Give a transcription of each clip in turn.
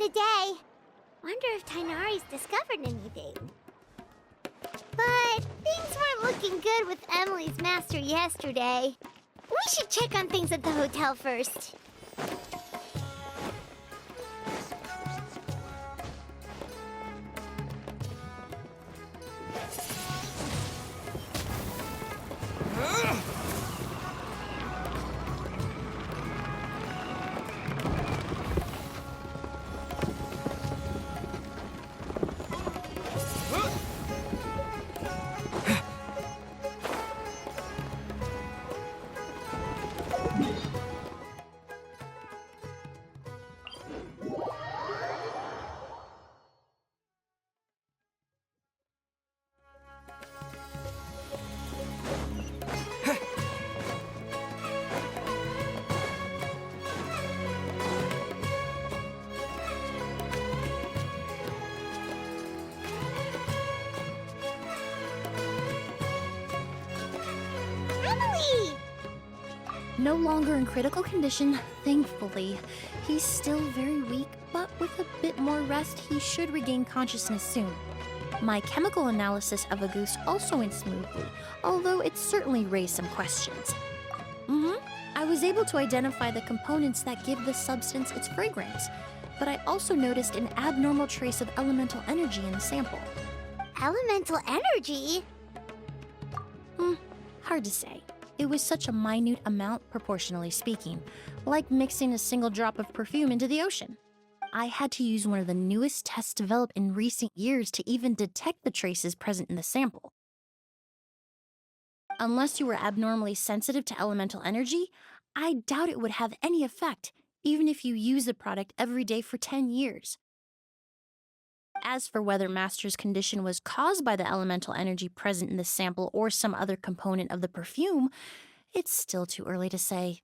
been a day. Wonder if Tainari's discovered anything. But things weren't looking good with Emily's master yesterday. We should check on things at the hotel first. No longer in critical condition, thankfully. He's still very weak, but with a bit more rest, he should regain consciousness soon. My chemical analysis of Auguste also went smoothly, although it certainly raised some questions. I was able to identify the components that give the substance its fragrance, but I also noticed an abnormal trace of elemental energy in the sample. Elemental energy? Hard to say. It was such a minute amount, proportionally speaking, like mixing a single drop of perfume into the ocean. I had to use one of the newest tests developed in recent years to even detect the traces present in the sample. Unless you were abnormally sensitive to elemental energy, I doubt it would have any effect, even if you use the product every day for 10 years. As for whether Master's condition was caused by the elemental energy present in the sample or some other component of the perfume, it's still too early to say.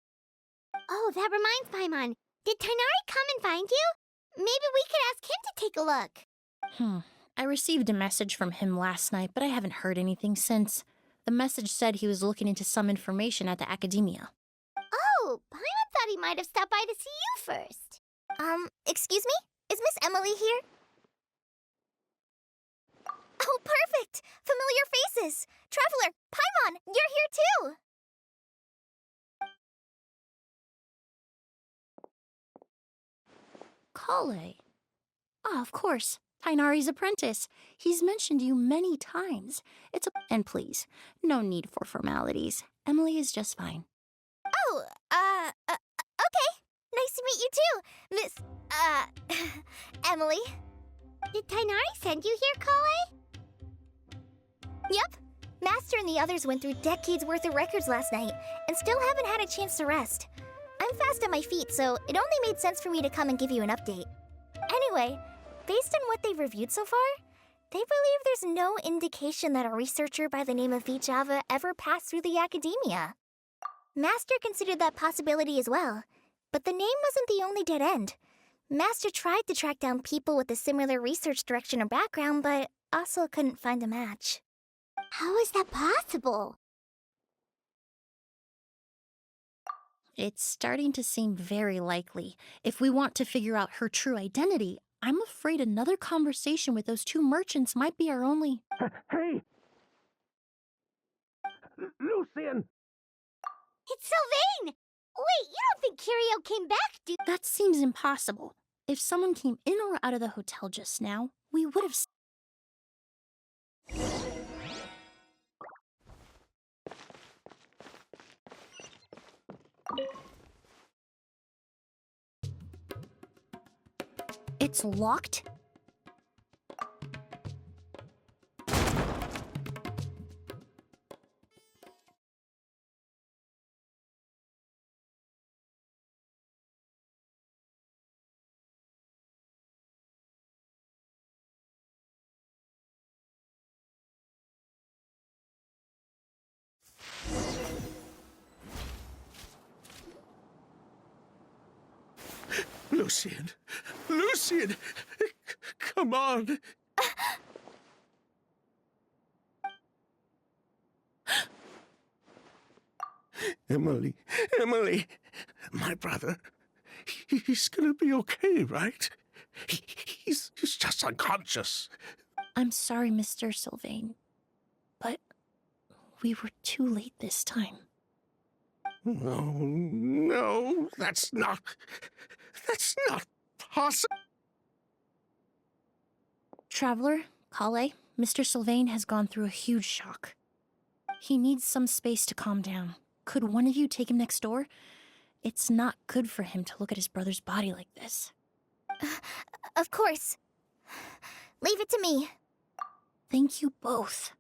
Oh, that reminds Paimon. Did Tainari come and find you? Maybe we could ask him to take a look. I received a message from him last night, but I haven't heard anything since. The message said he was looking into some information at the academia. Oh, Paimon thought he might have stopped by to see you first. Excuse me? Is Miss Emilie here? Oh, perfect! Familiar faces! Traveler, Paimon, you're here too! Kale. Ah, of course. Tainari's apprentice. He's mentioned you many times. And please, no need for formalities. Emilie is just fine. Oh, okay. Nice to meet you too, Miss, Emilie. Did Tainari send you here, Kale? Yep. Master and the others went through decades worth of records last night and still haven't had a chance to rest. I'm fast on my feet, so it only made sense for me to come and give you an update. Anyway, based on what they've reviewed so far, they believe there's no indication that a researcher by the name of Vijava ever passed through the academia. Master considered that possibility as well, but the name wasn't the only dead end. Master tried to track down people with a similar research direction or background, but also couldn't find a match. How is that possible? It's starting to seem very likely. If we want to figure out her true identity, I'm afraid another conversation with those two merchants might be our only... Hey! Lucian! It's Sylvain! Wait, you don't think Curio came back, do you? That seems impossible. If someone came in or out of the hotel just now, we would have... It's locked? Lucian! Lucian! Come on! Emilie, my brother, he's gonna be okay, right? He's just unconscious. I'm sorry, Mr. Sylvain, but we were too late this time. No, that's not possible. Traveler, Kale, Mr. Sylvain has gone through a huge shock. He needs some space to calm down. Could one of you take him next door? It's not good for him to look at his brother's body like this. Of course. Leave it to me. Thank you both.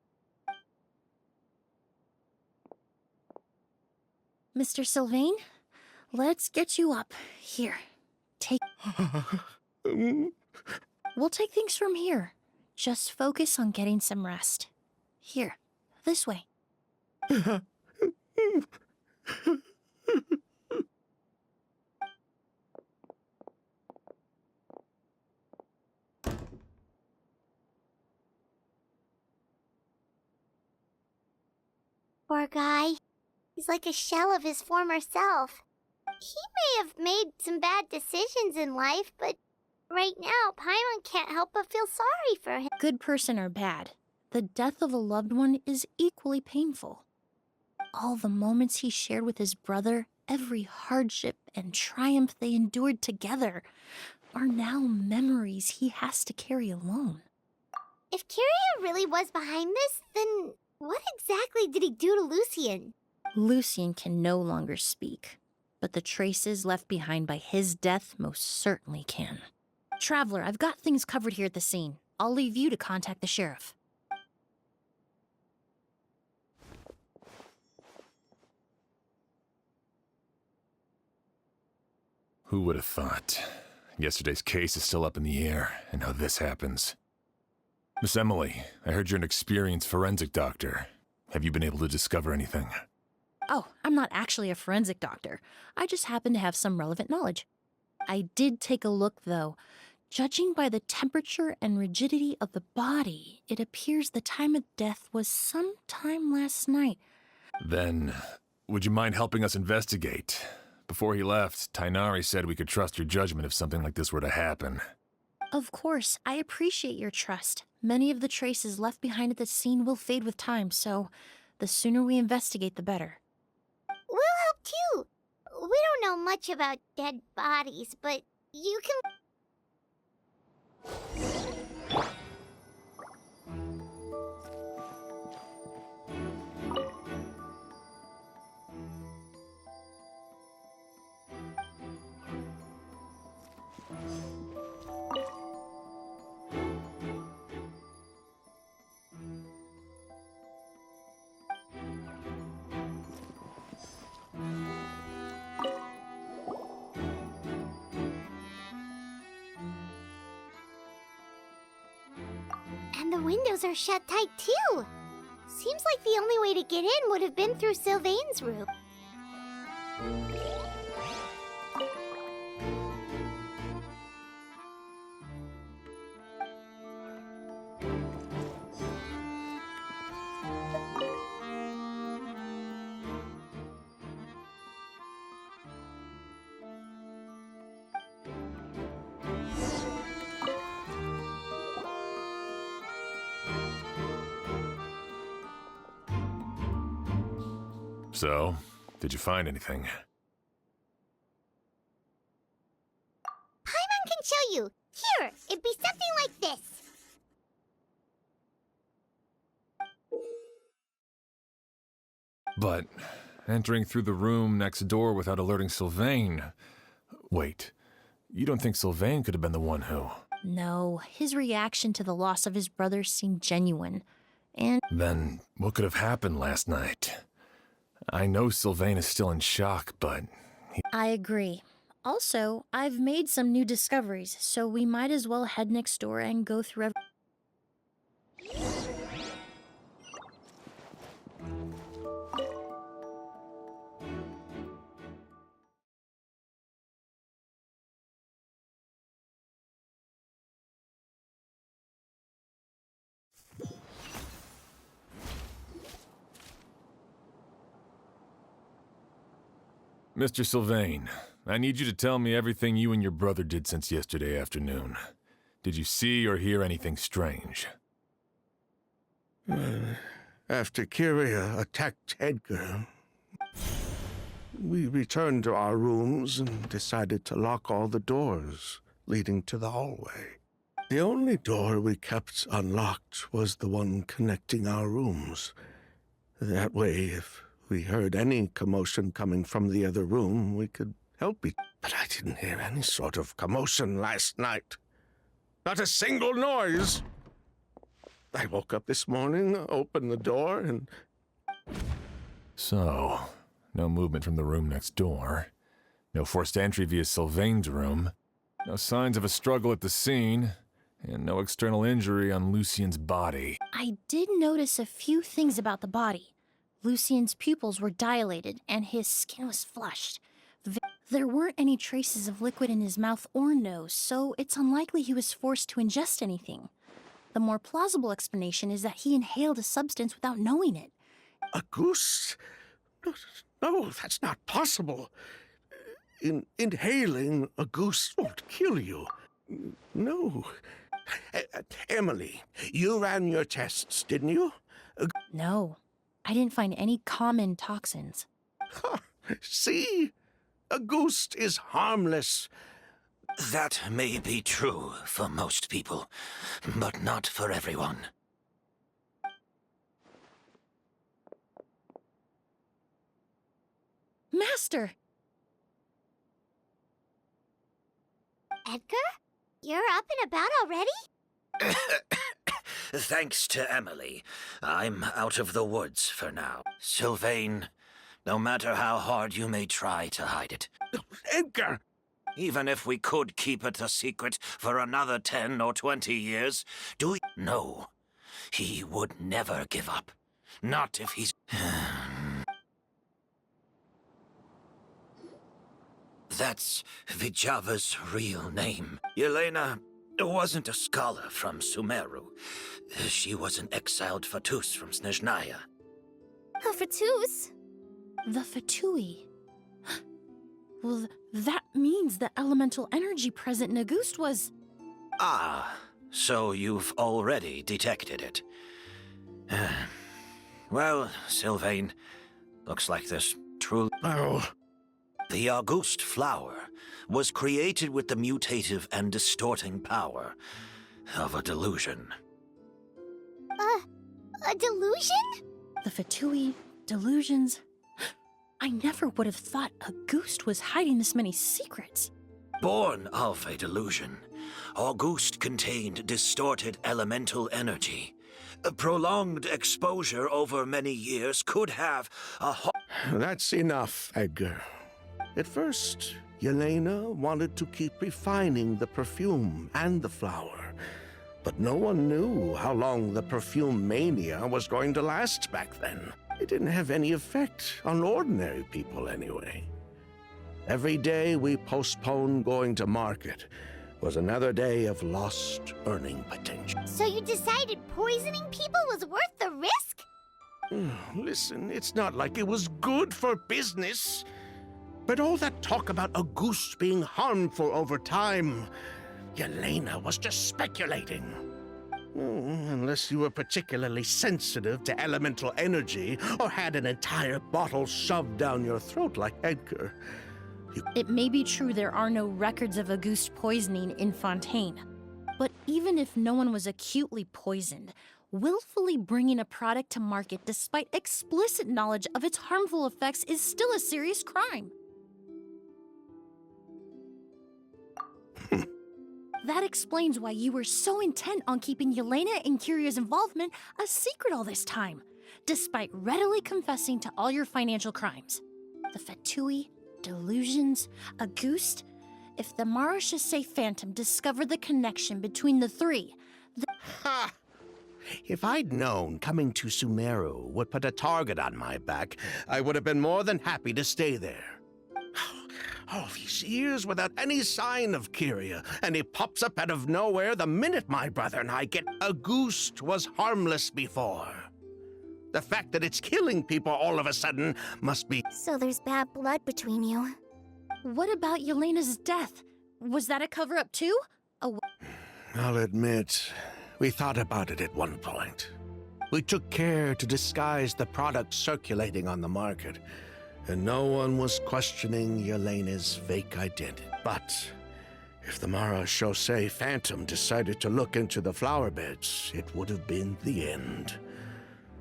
Mr. Sylvain, let's get you up. Here, take... We'll take things from here. Just focus on getting some rest. Here, this way. Poor guy. He's like a shell of his former self. He may have made some bad decisions in life, but right now, Paimon can't help but feel sorry for him. Good person or bad, the death of a loved one is equally painful. All the moments he shared with his brother, every hardship and triumph they endured together, are now memories he has to carry alone. If Kiria really was behind this, then what exactly did he do to Lucien? Lucien can no longer speak, but the traces left behind by his death most certainly can. Traveler, I've got things covered here at the scene. I'll leave you to contact the sheriff. Who would have thought? Yesterday's case is still up in the air, and now this happens. Miss Emilie, I heard you're an experienced forensic doctor. Have you been able to discover anything? Oh, I'm not actually a forensic doctor. I just happen to have some relevant knowledge. I did take a look, though. Judging by the temperature and rigidity of the body, it appears the time of death was sometime last night. Then, would you mind helping us investigate? Before he left, Tainari said we could trust your judgment if something like this were to happen. Of course, I appreciate your trust. Many of the traces left behind at the scene will fade with time, so the sooner we investigate, the better. We'll help too. We don't know much about dead bodies, but you can... And the windows are shut tight too. Seems like the only way to get in would have been through Sylvain's room. So, did you find anything? Paimon can show you. Here, it'd be something like this. But entering through the room next door without alerting Sylvain... Wait, you don't think Sylvain could have been the one who... No, his reaction to the loss of his brother seemed genuine. And Then, what could have happened last night? I know Sylvain is still in shock, but... I agree. Also, I've made some new discoveries, so we might as well head next door and go through Mr. Sylvain, I need you to tell me everything you and your brother did since yesterday afternoon. Did you see or hear anything strange? After Kyria attacked Edgar, we returned to our rooms and decided to lock all the doors leading to the hallway. The only door we kept unlocked was the one connecting our rooms. That way, if we heard any commotion coming from the other room, we could help it. But I didn't hear any sort of commotion last night. Not a single noise. I woke up this morning, opened the door, and... So, no movement from the room next door. No forced entry via Sylvain's room. No signs of a struggle at the scene. And no external injury on Lucien's body. I did notice a few things about the body. Lucien's pupils were dilated, and his skin was flushed. There weren't any traces of liquid in his mouth or nose, so it's unlikely he was forced to ingest anything. The more plausible explanation is that he inhaled a substance without knowing it. A goose? No, that's not possible. Inhaling a goose won't kill you. No. Emilie, you ran your tests, didn't you? No, I didn't find any common toxins. See? A goose is harmless. That may be true for most people, but not for everyone. Master! Edgar? You're up and about already? Thanks to Emilie, I'm out of the woods for now. Sylvain, no matter how hard you may try to hide it, Edgar! even if we could keep it a secret for another 10 or 20 years, do you know he would never give up? Not if he's... That's Vijava's real name. Yelena wasn't a scholar from Sumeru. She was an exiled Fatus from Snezhnaya. Oh, Fatus? The Fatui. Well, that means the elemental energy present in Auguste was... Ah, so you've already detected it. Well, Sylvain, looks like this truly... Oh, The Auguste flower was created with the mutative and distorting power of a delusion. A delusion? The Fatui, delusions... I never would have thought Auguste was hiding this many secrets. Born of a delusion, Auguste contained distorted elemental energy. A prolonged exposure over many years could have a... that's enough, Edgar. At first, Yelena wanted to keep refining the perfume and the flower, but no one knew how long the perfume mania was going to last back then. It didn't have any effect on ordinary people anyway. Every day we postponed going to market was another day of lost earning potential. So you decided poisoning people was worth the risk? Listen, it's not like it was good for business. But all that talk about a goose being harmful over time, Yelena was just speculating. Unless you were particularly sensitive to elemental energy or had an entire bottle shoved down your throat like Edgar. It may be true there are no records of Auguste poisoning in Fontaine. But even if no one was acutely poisoned, willfully bringing a product to market despite explicit knowledge of its harmful effects is still a serious crime. That explains why you were so intent on keeping Yelena and Kyria's involvement a secret all this time, despite readily confessing to all your financial crimes. The Fatui, delusions, Auguste. If the Marechaussee Phantom discovered the connection between the three, Ha! If I'd known coming to Sumeru would put a target on my back, I would have been more than happy to stay there. All these years without any sign of Kyria, and he pops up out of nowhere the minute my brother and I get... Auguste was harmless before. The fact that it's killing people all of a sudden must be... So there's bad blood between you. What about Yelena's death? Was that a cover-up too? I'll admit, we thought about it at one point. We took care to disguise the products circulating on the market, and no one was questioning Yelena's fake identity. But if the Mara Chaussee Phantom decided to look into the flower beds, it would have been the end.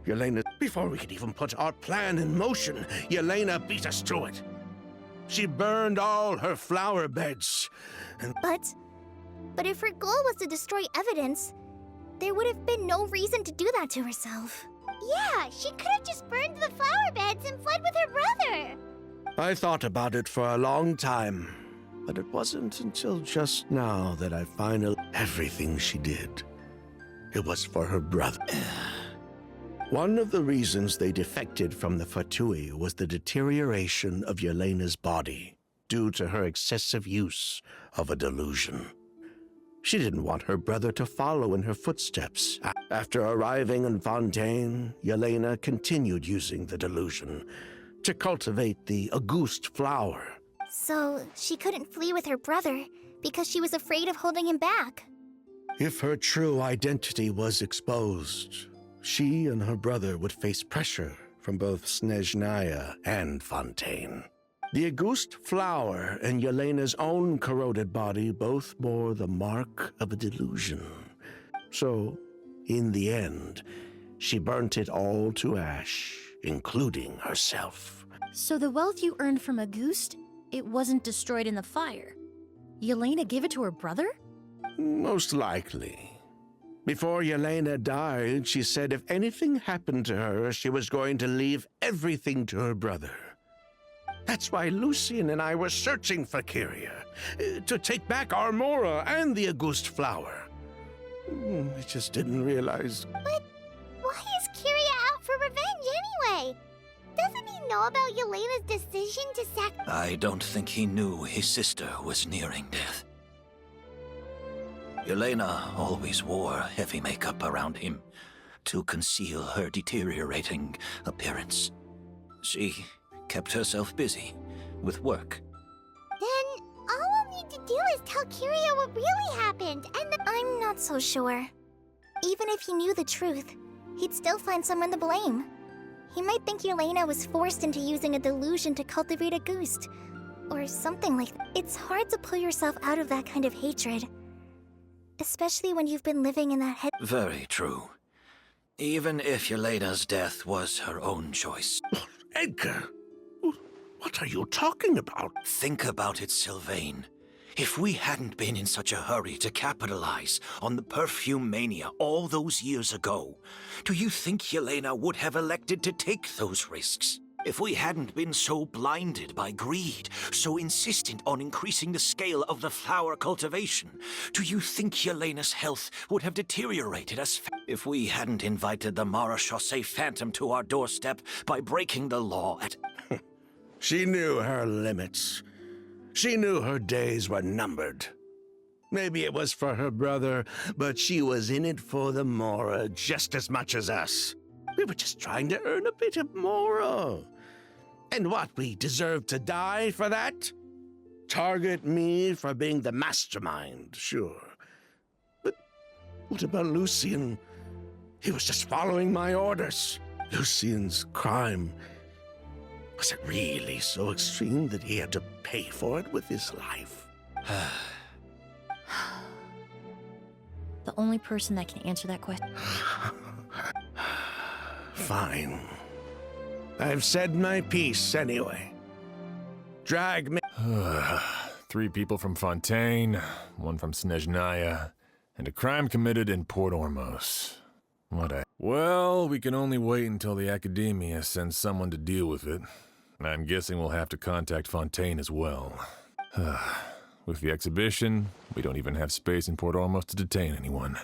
Yelena, before we could even put our plan in motion, Yelena beat us to it. She burned all her flower beds, and... But if her goal was to destroy evidence, there would have been no reason to do that to herself. Yeah, she could have just burned the flower beds and fled with her brother. I thought about it for a long time, but it wasn't until just now that I finally... Everything she did, it was for her brother. One of the reasons they defected from the Fatui was the deterioration of Yelena's body due to her excessive use of a delusion. She didn't want her brother to follow in her footsteps. After arriving in Fontaine, Yelena continued using the delusion to cultivate the Auguste flower. So she couldn't flee with her brother because she was afraid of holding him back. If her true identity was exposed, she and her brother would face pressure from both Snezhnaya and Fontaine. The Auguste flower and Yelena's own corroded body both bore the mark of a delusion. So, in the end, she burnt it all to ash, including herself. So the wealth you earned from Auguste, it wasn't destroyed in the fire. Yelena gave it to her brother? Most likely. Before Yelena died, she said if anything happened to her, she was going to leave everything to her brother. That's why Lucien and I were searching for Kyria, to take back Armora and the Auguste flower. I just didn't realize... But why is Kyria out for revenge anyway? Doesn't he know about Yelena's decision to I don't think he knew his sister was nearing death. Yelena always wore heavy makeup around him to conceal her deteriorating appearance. She kept herself busy with work. Then all we'll need to do is tell Kyria what really happened, and I'm not so sure. Even if he knew the truth, he'd still find someone to blame. He might think Yelena was forced into using a delusion to cultivate a Auguste, or something like that. It's hard to pull yourself out of that kind of hatred, especially when you've been living in that head. Very true. Even if Yelena's death was her own choice. Edgar, what are you talking about? Think about it, Sylvain. If we hadn't been in such a hurry to capitalize on the perfume mania all those years ago, do you think Yelena would have elected to take those risks? If we hadn't been so blinded by greed, so insistent on increasing the scale of the flower cultivation, do you think Yelena's health would have deteriorated as fast? If we hadn't invited the Mara Chaussee Phantom to our doorstep by breaking the law at... She knew her limits. She knew her days were numbered. Maybe it was for her brother, but she was in it for the Mora just as much as us. We were just trying to earn a bit of Mora. And what, we deserve to die for that? Target me for being the mastermind, sure. But what about Lucien? He was just following my orders. Lucien's crime... Was it really so extreme that he had to pay for it with his life? The only person that can answer that question. Fine. I've said my piece anyway. Drag me... 3 people from Fontaine, 1 from Snezhnaya, and a crime committed in Port Ormos. What a... Well, we can only wait until the Academia sends someone to deal with it. I'm guessing we'll have to contact Fontaine as well. With the exhibition, we don't even have space in Port Ormos to detain anyone.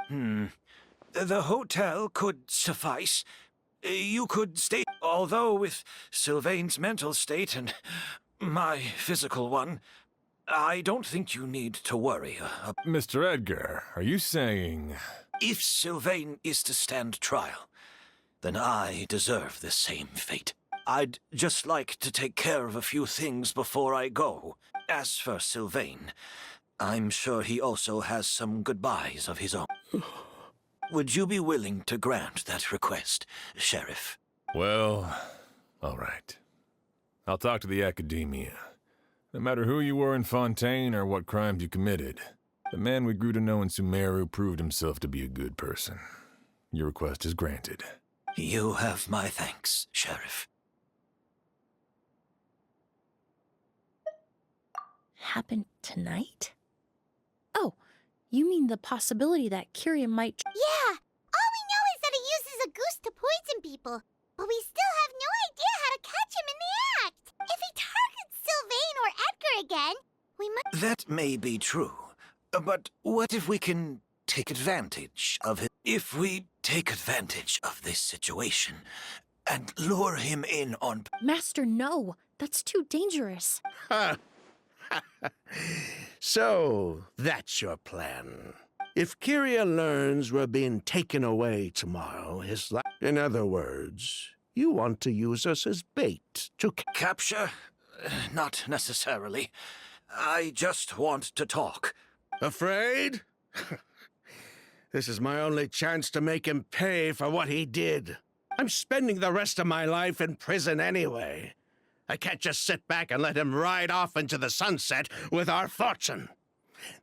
The hotel could suffice. You could stay... Although with Sylvain's mental state and my physical one, I don't think you need to worry. Mr. Edgar, are you saying... If Sylvain is to stand trial, then I deserve the same fate. I'd just like to take care of a few things before I go. As for Sylvain, I'm sure he also has some goodbyes of his own. Would you be willing to grant that request, Sheriff? Well, all right. I'll talk to the Academia. No matter who you were in Fontaine or what crimes you committed, the man we grew to know in Sumeru proved himself to be a good person. Your request is granted. You have my thanks, Sheriff. Happened tonight? Oh, you mean the possibility that Kyria might... Yeah, all we know is that he uses a goose to poison people, but we still have no idea how to catch him in the act. If he targets Sylvain or Edgar again, we might... That may be true, but what if we can take advantage of it? If we take advantage of this situation and lure him in on... Master, no. That's too dangerous. So, that's your plan. If Kyria learns we're being taken away tomorrow, in other words, you want to use us as bait to... Capture? Not necessarily. I just want to talk. Afraid? This is my only chance to make him pay for what he did. I'm spending the rest of my life in prison anyway. I can't just sit back and let him ride off into the sunset with our fortune.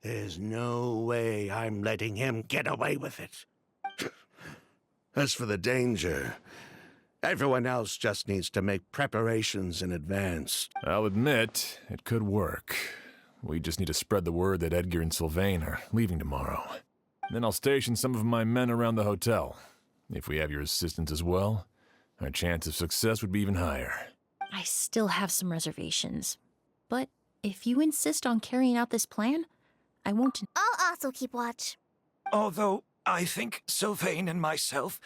There's no way I'm letting him get away with it. As for the danger, everyone else just needs to make preparations in advance. I'll admit, it could work. We just need to spread the word that Edgar and Sylvain are leaving tomorrow. Then I'll station some of my men around the hotel. If we have your assistance as well, our chance of success would be even higher. I still have some reservations. But if you insist on carrying out this plan, I won't... I'll also keep watch. Although I think Sylvain and myself,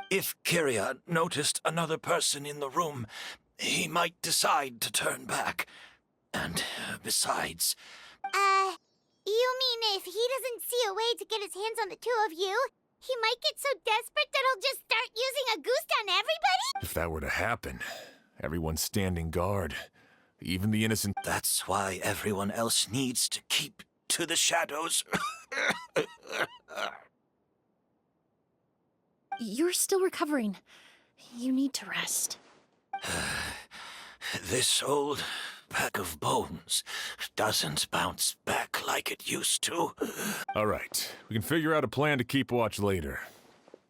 if Kyria noticed another person in the room, he might decide to turn back. And besides... You mean if he doesn't see a way to get his hands on the two of you, he might get so desperate that he'll just start using a goose on everybody? If that were to happen, everyone's standing guard. Even the innocent... That's why everyone else needs to keep to the shadows. You're still recovering. You need to rest. This old pack of bones doesn't bounce back like it used to. All right, we can figure out a plan to keep watch later.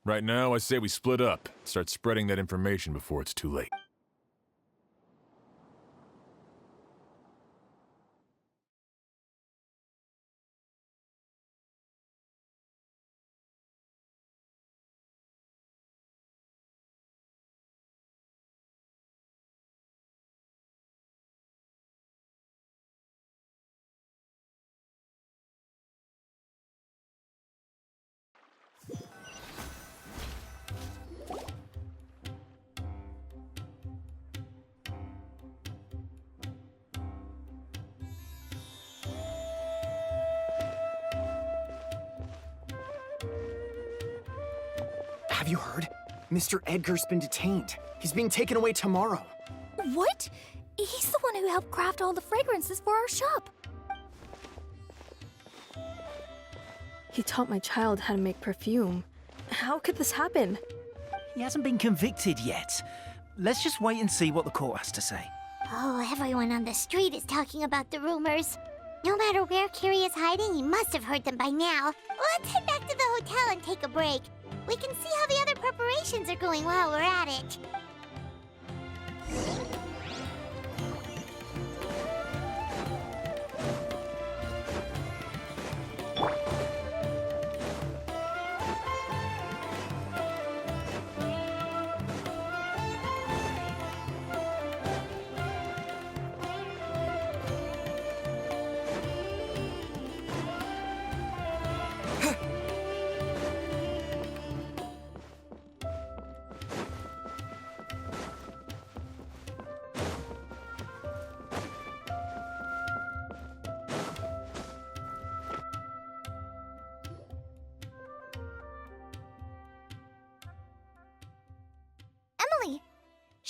Right now, I say we split up, start spreading that information before it's too late. Have you heard? Mr. Edgar's been detained. He's being taken away tomorrow. What? He's the one who helped craft all the fragrances for our shop. He taught my child how to make perfume. How could this happen? He hasn't been convicted yet. Let's just wait and see what the court has to say. Oh, everyone on the street is talking about the rumors. No matter where Kyria is hiding, he must have heard them by now. Let's head back to the hotel and take a break. We can see how the other preparations are going while we're at it.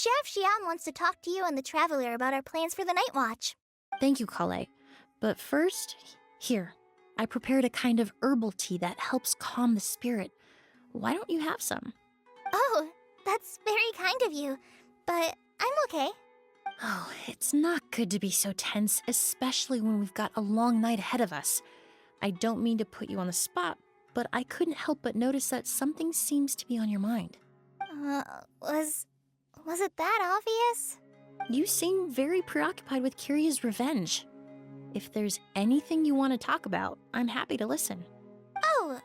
Chef Xian wants to talk to you and the Traveler about our plans for the night watch. Thank you, Kale. But first, here, I prepared a kind of herbal tea that helps calm the spirit. Why don't you have some? Oh, that's very kind of you, but I'm okay. Oh, it's not good to be so tense, especially when we've got a long night ahead of us. I don't mean to put you on the spot, but I couldn't help but notice that something seems to be on your mind. Was it that obvious? You seem very preoccupied with Kiria's revenge. If there's anything you want to talk about, I'm happy to listen. Oh,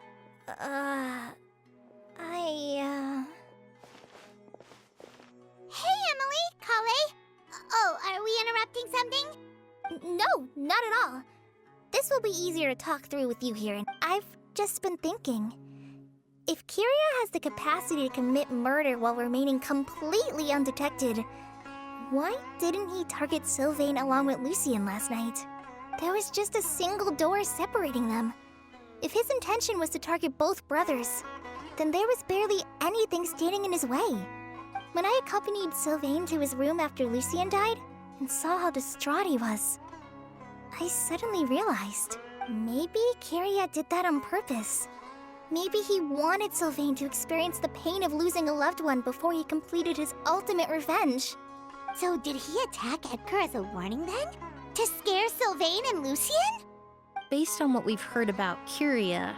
Hey, Emily, Kale. Oh, are we interrupting something? No, not at all. This will be easier to talk through with you here, and I've just been thinking. If Kiria has the capacity to commit murder while remaining completely undetected, why didn't he target Sylvain along with Lucien last night? There was just a single door separating them. If his intention was to target both brothers, then there was barely anything standing in his way. When I accompanied Sylvain to his room after Lucien died and saw how distraught he was, I suddenly realized maybe Kiria did that on purpose. Maybe he wanted Sylvain to experience the pain of losing a loved one before he completed his ultimate revenge. So did he attack Edgar as a warning then? To scare Sylvain and Lucien? Based on what we've heard about Kiria,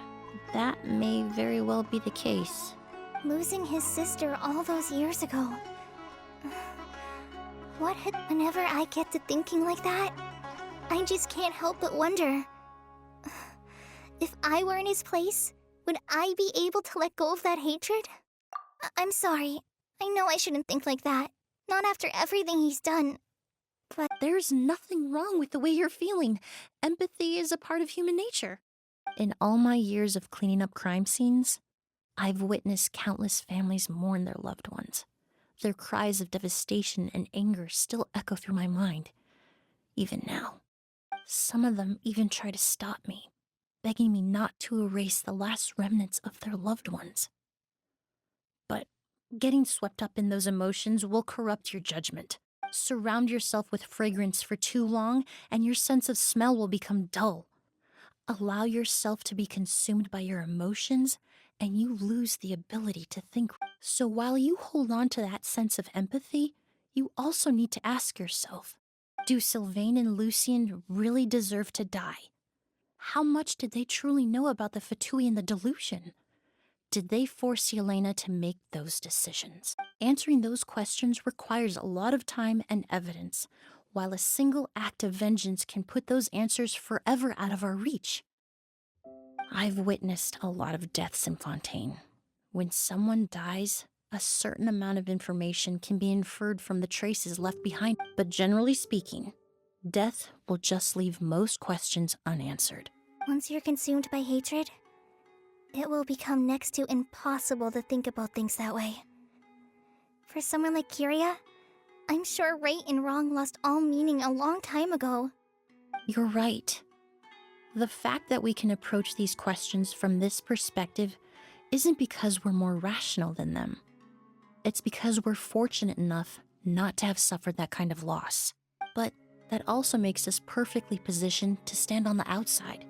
that may very well be the case. Losing his sister all those years ago. Whenever I get to thinking like that, I just can't help but wonder. If I were in his place, would I be able to let go of that hatred? I'm sorry. I know I shouldn't think like that. Not after everything he's done. But there's nothing wrong with the way you're feeling. Empathy is a part of human nature. In all my years of cleaning up crime scenes, I've witnessed countless families mourn their loved ones. Their cries of devastation and anger still echo through my mind, even now. Some of them even try to stop me, begging me not to erase the last remnants of their loved ones. But getting swept up in those emotions will corrupt your judgment. Surround yourself with fragrance for too long, and your sense of smell will become dull. Allow yourself to be consumed by your emotions, and you lose the ability to think. So while you hold on to that sense of empathy, you also need to ask yourself, do Sylvain and Lucien really deserve to die? How much did they truly know about the Fatui and the delusion? Did they force Yelena to make those decisions? Answering those questions requires a lot of time and evidence, while a single act of vengeance can put those answers forever out of our reach. I've witnessed a lot of deaths in Fontaine. When someone dies, a certain amount of information can be inferred from the traces left behind, but generally speaking, death will just leave most questions unanswered. once you're consumed by hatred, it will become next to impossible to think about things that way. For someone like Kiria, I'm sure right and wrong lost all meaning a long time ago. You're right. The fact that we can approach these questions from this perspective isn't because we're more rational than them. It's because we're fortunate enough not to have suffered that kind of loss. But that also makes us perfectly positioned to stand on the outside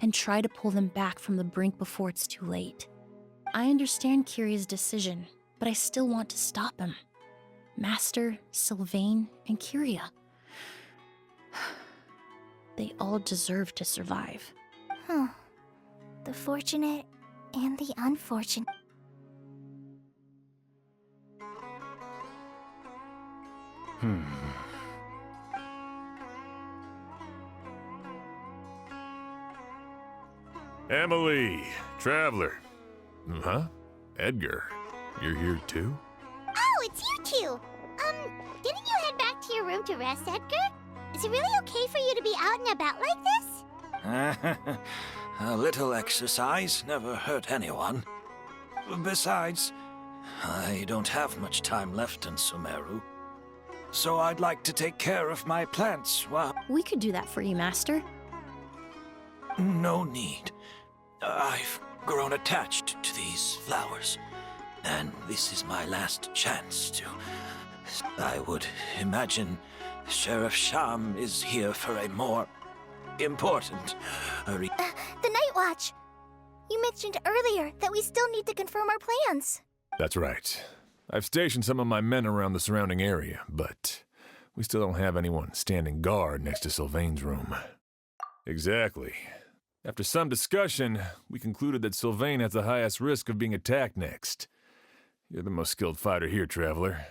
and try to pull them back from the brink before it's too late. I understand Kiria's decision, but I still want to stop him. Master, Sylvain, and Kiria. They all deserve to survive. The fortunate and the unfortunate. Emilie, Traveler. Huh? Edgar, you're here too? Oh, it's you two! Didn't you head back to your room to rest, Edgar? Is it really okay for you to be out and about like this? A little exercise never hurt anyone. Besides, I don't have much time left in Sumeru. So I'd like to take care of my plants while... We could do that for you, Master. No need. I've grown attached to these flowers, and this is my last chance to I would imagine Sheriff Sham is here for a more important The Night Watch! You mentioned earlier that we still need to confirm our plans. That's right. I've stationed some of my men around the surrounding area, but we still don't have anyone standing guard next to Sylvain's room. Exactly. After some discussion, we concluded that Sylvain has the highest risk of being attacked next. You're the most skilled fighter here, Traveler.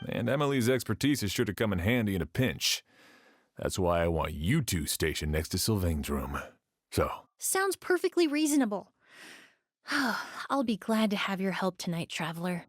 And Emilie's expertise is sure to come in handy in a pinch. That's why I want you two stationed next to Sylvain's room. So. Sounds perfectly reasonable. I'll be glad to have your help tonight, Traveler.